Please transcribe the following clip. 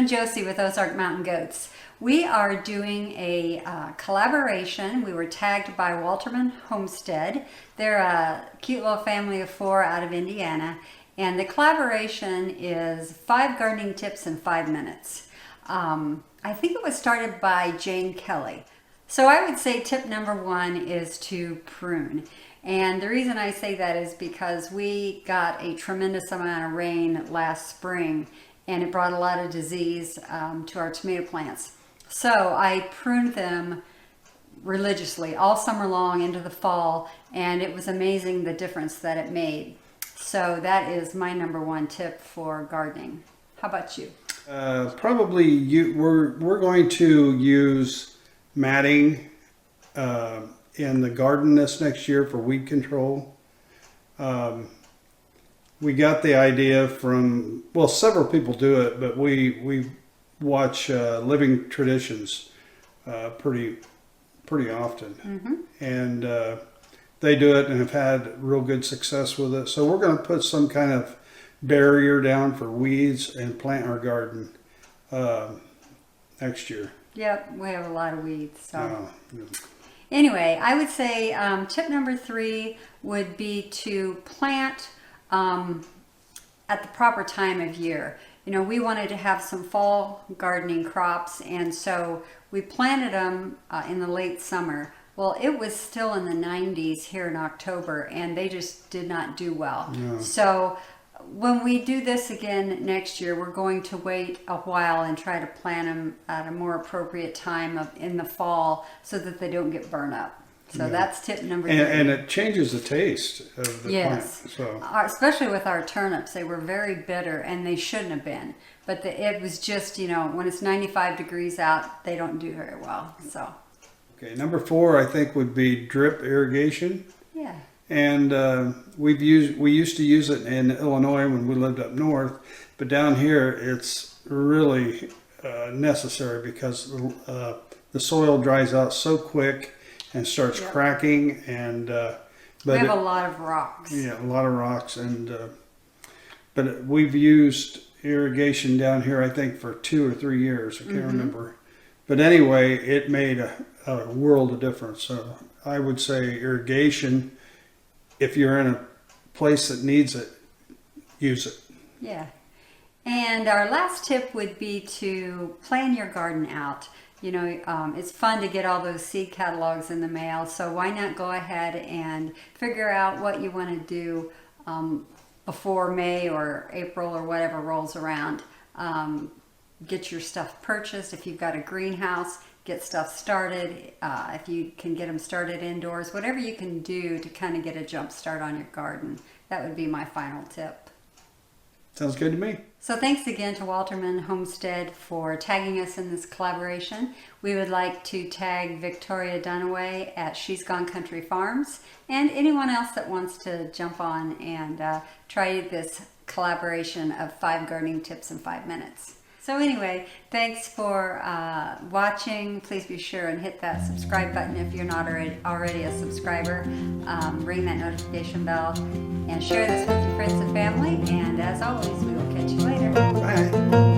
Josie with Ozark Mountain Goats. We are doing a collaboration. We were tagged by Wolterman Homestead. They're a cute little family of 4 out of Indiana. And the collaboration is 5 gardening tips in 5 minutes. I think it was started by Jane Kelly. So I would say tip number 1 is to prune. And the reason I say that is because we got a tremendous amount of rain last spring and it brought a lot of disease to our tomato plants. So I pruned them religiously all summer long into the fall, and it was amazing the difference that it made. So that is my number 1 tip for gardening. How about you? Probably we're going to use matting in the garden this next year for weed control. We got the idea from, well, several people do it, but we watch Living Traditions pretty often. Mm-hmm. And they do it and have had real good success with it. So we're going to put some kind of barrier down for weeds and plant our garden next year. Yep, we have a lot of weeds. So. Yeah. Anyway, I would say tip number 3 would be to plant at the proper time of year. You know, we wanted to have some fall gardening crops, and so we planted them in the late summer. Well, it was still in the 90s here in October, and they just did not do well. No. So when we do this again next year, we're going to wait a while and try to plant them at a more appropriate time in the fall so that they don't get burned up. So that's tip number 3. And it changes the taste of the plant. So. Especially with our turnips, they were very bitter, and they shouldn't have been. But it was just, you know, when it's 95 degrees out, they don't do very well. So. Okay, number 4 I think would be drip irrigation. Yeah. And we used to use it in Illinois when we lived up north, but down here it's really necessary because the soil dries out so quick and starts cracking, and we have a lot of rocks. Yeah, a lot of rocks, and but we've used irrigation down here I think for 2 or 3 years. I can't remember, but anyway, it made a world of difference. So I would say irrigation. If you're in a place that needs it, use it. Yeah. And our last tip would be to plan your garden out. You know, it's fun to get all those seed catalogs in the mail, so why not go ahead and figure out what you want to do before May or April or whatever rolls around. Get your stuff purchased. If you've got a greenhouse, get stuff started. If you can get them started indoors, whatever you can do to kind of get a jump start on your garden. That would be my final tip. Sounds good to me. So thanks again to Wolterman Homestead for tagging us in this collaboration. We would like to tag Victoria Dunaway at She's Gone Country Farms, and anyone else that wants to jump on and try this collaboration of 5 gardening tips in 5 minutes. So anyway, thanks for watching. Please be sure and hit that subscribe button if you're not already a subscriber. Ring that notification bell and share this with your friends and family. And as always, we will catch you later. Bye.